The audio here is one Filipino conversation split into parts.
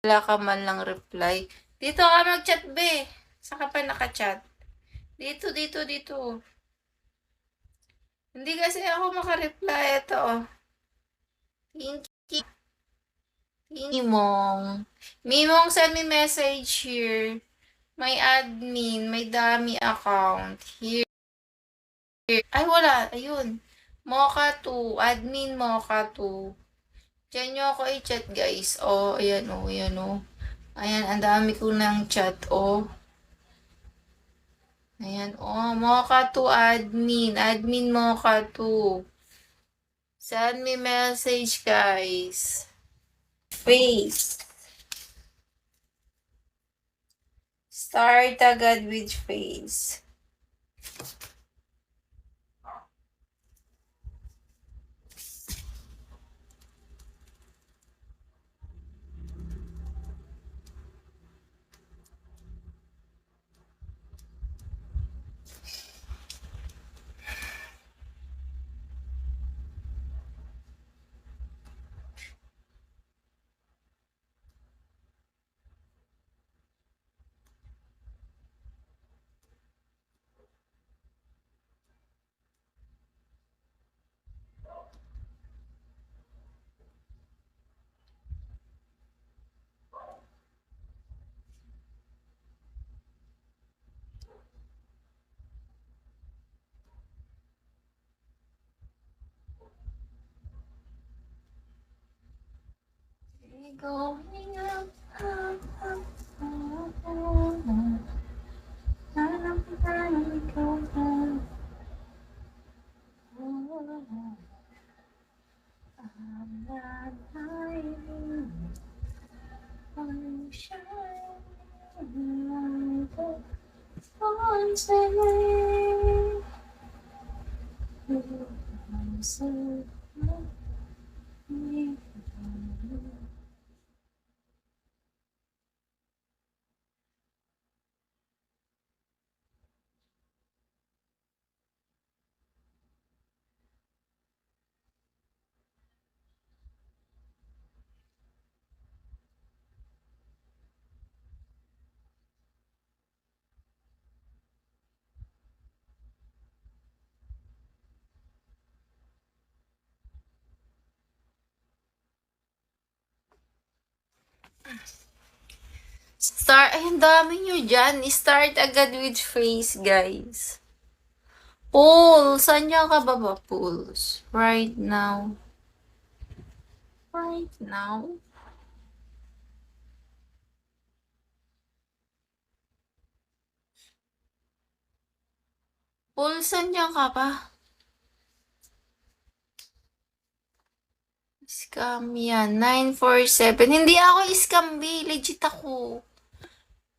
Wala ka man lang reply. Dito ka mag-chat, be. Saan ka pa naka-chat? Dito, dito, dito. Hindi kasi ako makareply. Ito, oh. Thank you. Mimong. Mimong, send me message here. May admin, may dummy account. Here. Ay, wala. Ayun. Mocha 2. Admin Mocha 2. Diyan nyo ako i-chat, guys. Oh, ayan, oh, ayan, oh. Ayan, ang dami ko ng chat, oh. Ayan, oh, Mocha 2 admin. Admin Mocha 2. Send me message, guys. Face. Start agad with face. Going up, up, up, up, up. I'm not hiding. I'm shining like a sunset. I'm so happy. Start, ay, ang dami nyo dyan. Start agad with face, guys. Pulse, saan ka ba ba, Pulse? Right now. Right now? Pulse, saan ka pa? Scam yan. 947. Hindi ako scam, B. Legit ako.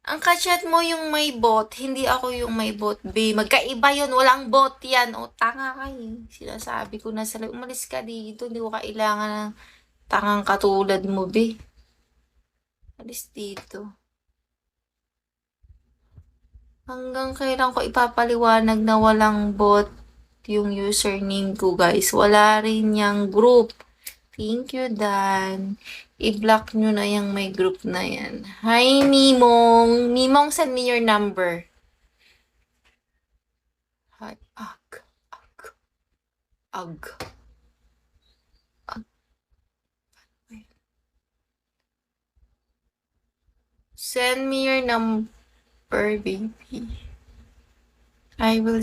Ang kachat mo yung may bot, hindi ako yung may bot, B. Magkaiba yun, walang bot yan. O, tanga ka eh. Sinasabi ko na sila, umalis ka dito, hindi ko kailangan ng tangang katulad mo, B. Alis dito. Hanggang kailan ko ipapaliwanag na walang bot yung username ko, guys. Wala rin yung group. Thank you, Dan. I-block nyo na yung may group na yan. Hi, Mimong. Mimong, send me your number. Hi, ag, ag, ag. Send me your number, baby. I will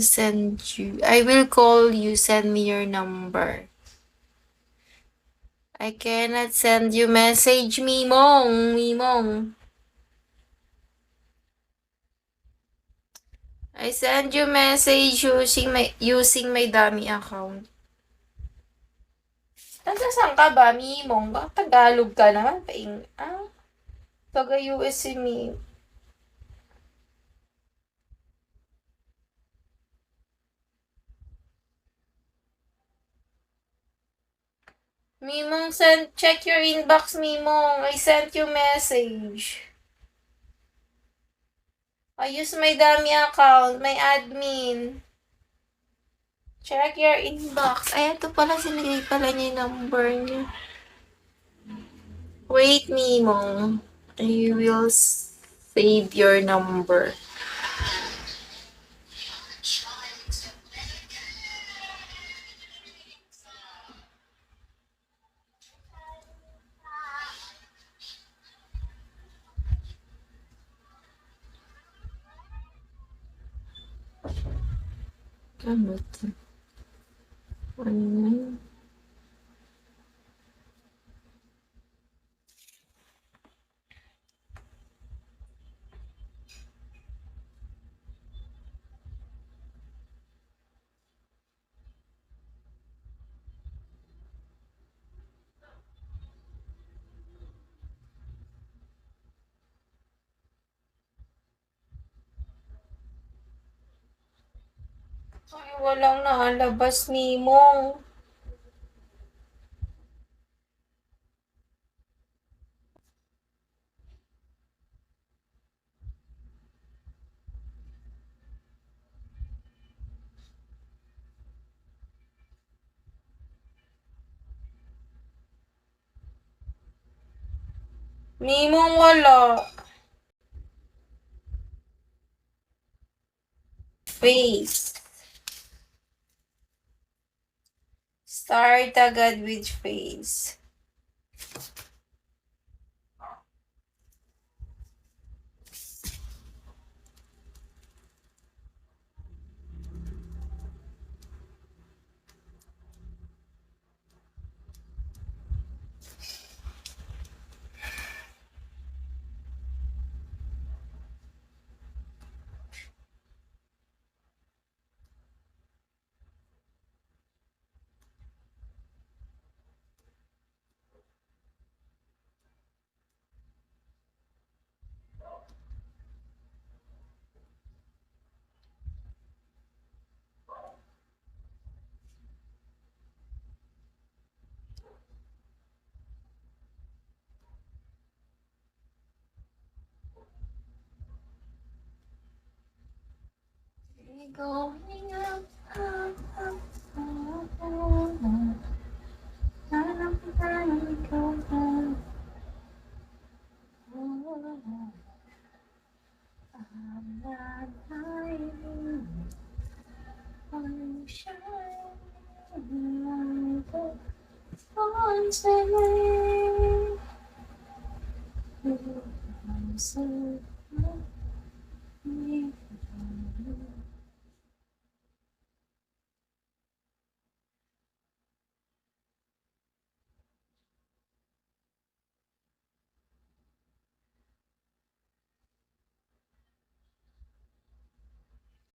call you, send me your number. I cannot send you message, Mimong, Mimong. I send you message using my dummy account. Taga-saan ka ba, Mimong? Baka Tagalog ka naman. Taga-US si Mimong. Mimong, check your inbox, Mimong. I sent you message. I use my dummy account, my admin. Check your inbox. Ay, ito pala, sinigay pala niya yung number niya. Wait, Mimong. I will save your number. Ano to? Ano? Ay, walang naalabas, Mimong. Mimong wala. Face. Start agad with face. Going up, up, up, up,